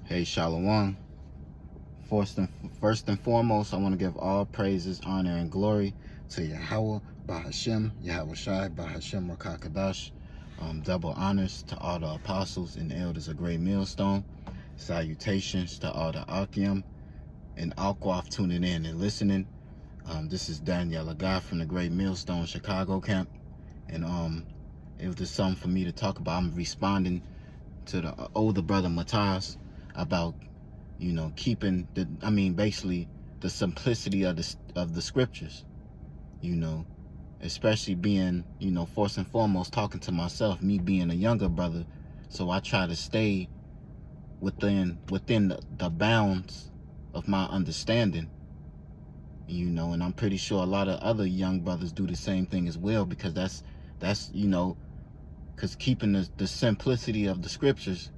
Hey, Shalom. First and foremost, I want to give all praises, honor, and glory to Yahweh Bahashem, Yahweh Shai Bahashem Rakakadash. Double honors to all the apostles and elders of Great Millstone. Salutations to all the Akim and Alquaf tuning in and listening. This is Daniel, a guy from the Great Millstone Chicago camp. And it was just something for me to talk about. I'm responding to the older brother Matthias about, keeping basically the simplicity of the scriptures, especially being, first and foremost, talking to myself, me being a younger brother. So I try to stay within the bounds of my understanding, and I'm pretty sure a lot of other young brothers do the same thing as well, because that's because keeping the simplicity of the scriptures,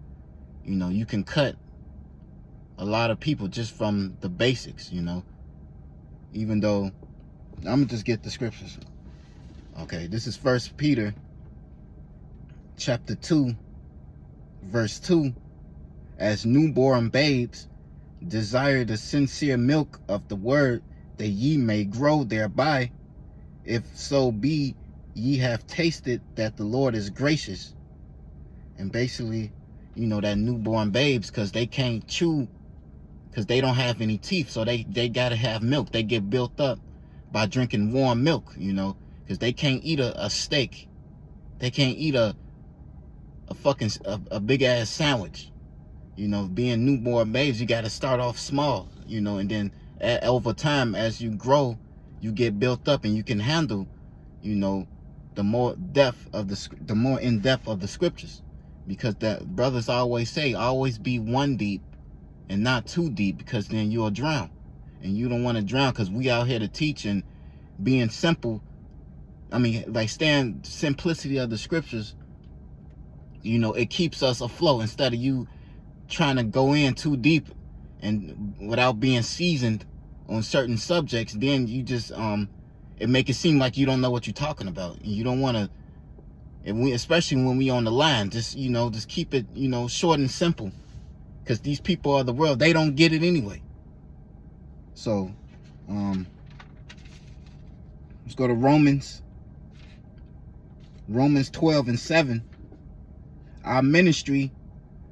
you can cut a lot of people just from the basics, even though I'm gonna just get the scriptures. Okay, this is 1 Peter chapter 2 verse 2. As newborn babes, desire the sincere milk of the word, that ye may grow thereby, if so be ye have tasted that the Lord is gracious. And basically, that newborn babes, because they can't chew, because they don't have any teeth, so they gotta have milk. They get built up by drinking warm milk, because they can't eat a steak. They can't eat a big ass sandwich. Being newborn babes, you gotta start off small, and then over time, as you grow, you get built up and you can handle, the more in depth of the scriptures. Because that brothers always say, always be one deep and not too deep, because then you'll drown. And you don't want to drown, because we out here to teach, and being simple, simplicity of the scriptures, it keeps us afloat, instead of you trying to go in too deep and without being seasoned on certain subjects. Then you just it make it seem like you don't know what you're talking about, and you don't want to. And especially when we on the line, just keep it short and simple, because these people of the world, they don't get it anyway. So let's go to Romans 12:7. Our ministry,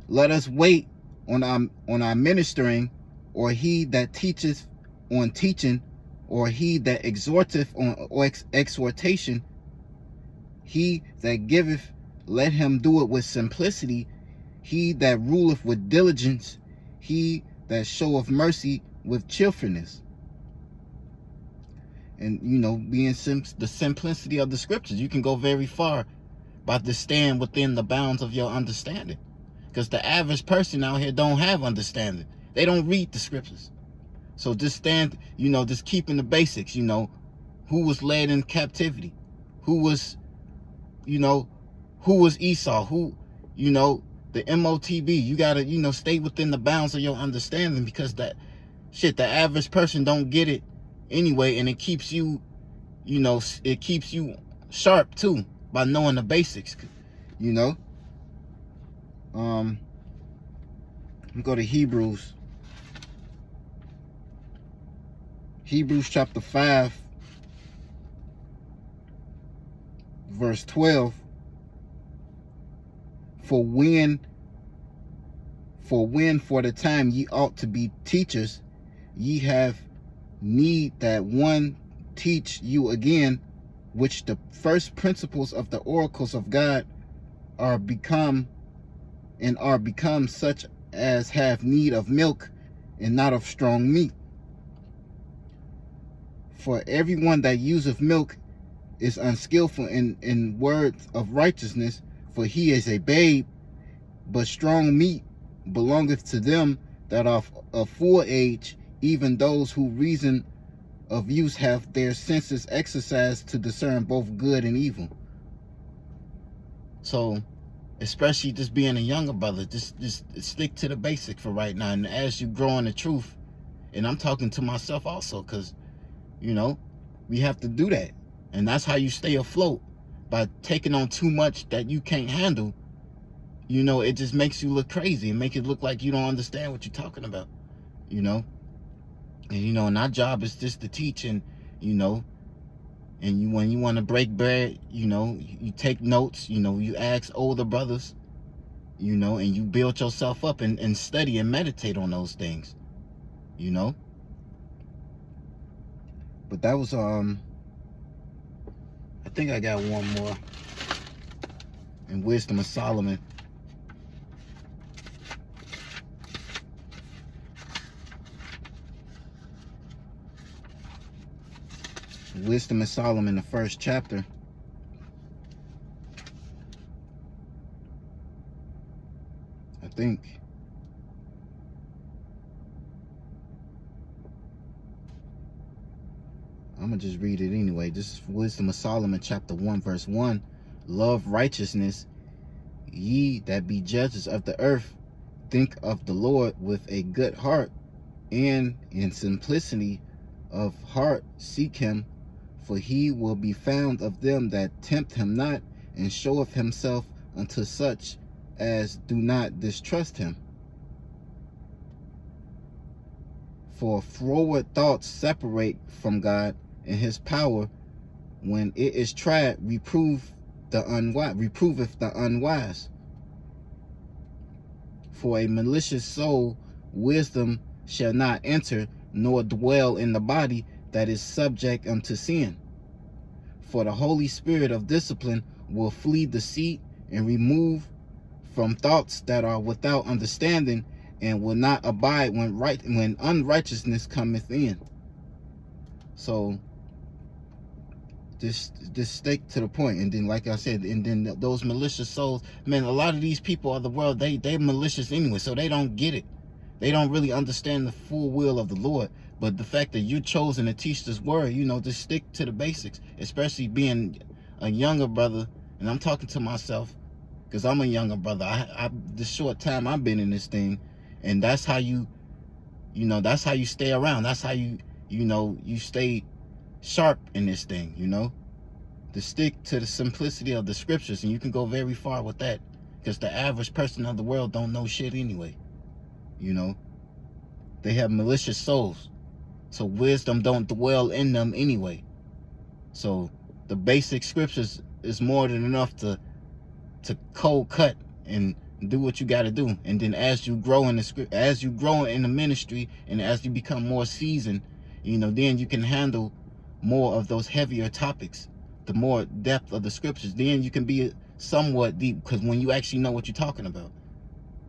let us wait on our ministering, or he that teacheth on teaching, or he that exhorteth on exhortation. He that giveth, let him do it with simplicity. He that ruleth with diligence, he that showeth mercy with cheerfulness. And being the simplicity of the scriptures, you can go very far by to stand within the bounds of your understanding. Because the average person out here don't have understanding. They don't read the scriptures. So just stand, just keeping the basics, who was led in captivity, who was Esau, who, the MOTB. You gotta, stay within the bounds of your understanding, because the average person don't get it anyway, and it keeps you, it keeps you sharp too, by knowing the basics, Let me go to Hebrews chapter 5 verse 12. For when for the time ye ought to be teachers, ye have need that one teach you again, which the first principles of the oracles of God are become such as have need of milk, and not of strong meat. For everyone that useth milk is unskillful in words of righteousness, for he is a babe. But strong meat belongeth to them that are of full age, even those who reason of use have their senses exercised to discern both good and evil. So, especially just being a younger brother, just stick to the basic for right now. And as you grow in the truth, and I'm talking to myself also, because we have to do that. And that's how you stay afloat, by taking on too much that you can't handle. you know, it just makes you look crazy and make it look like you don't understand what you're talking about, you know. And, you know, and our job is just to teach, and, you know, and you, when you want to break bread, you know, you take notes, you know, you ask older brothers, you know, and you build yourself up and study and meditate on those things, you know. But that was, I think I got one more in Wisdom of Solomon. Wisdom of Solomon, the first chapter. I think. I'm going to just read it anyway. This is Wisdom of Solomon, chapter 1, verse 1. Love righteousness, ye that be judges of the earth. Think of the Lord with a good heart, and in simplicity of heart seek him. For he will be found of them that tempt him not, and showeth himself unto such as do not distrust him. For froward thoughts separate from God, and his power, when it is tried, reproveth the unwise. For a malicious soul wisdom shall not enter, nor dwell in the body that is subject unto sin. For the Holy Spirit of discipline will flee deceit, and remove from thoughts that are without understanding, and will not abide when unrighteousness cometh in. So just stick to the point. And then, like I said, and then those malicious souls, man, a lot of these people of the world, they're malicious anyway, so they don't get it. They don't really understand the full will of the Lord. But the fact that you're chosen to teach this word, you know, just stick to the basics, especially being a younger brother. And I'm talking to myself because I'm a younger brother. I the short time I've been in this thing, and that's how you know, that's how you stay around. That's how you know, you stay sharp in this thing, you know, to stick to the simplicity of the scriptures, and you can go very far with that, because the average person of the world don't know shit anyway. You know, they have malicious souls, so wisdom don't dwell in them anyway. So the basic scriptures is more than enough to cold cut and do what you got to do. And then as you grow in the script, as you grow in the ministry, and as you become more seasoned, you know, then you can handle more of those heavier topics, the more depth of the scriptures. Then you can be somewhat deep, because when you actually know what you're talking about,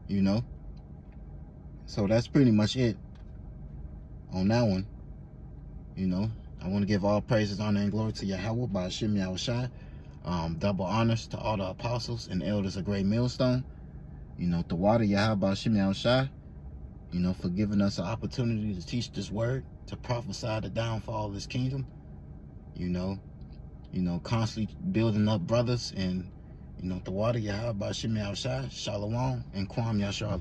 you know. So that's pretty much it on that one. You know, I want to give all praises, honor, and glory to Yahweh by Hashem Yahushai. Double honors to all the apostles and elders of Great Millstone. You know, the water Yahweh by Hashem Yahushai, you know, for giving us an opportunity to teach this word, to prophesy the downfall of this kingdom. You know, constantly building up brothers, and, you know, the water Yahweh by Hashem Yahushai, Shalom, and Kwam Yasharah.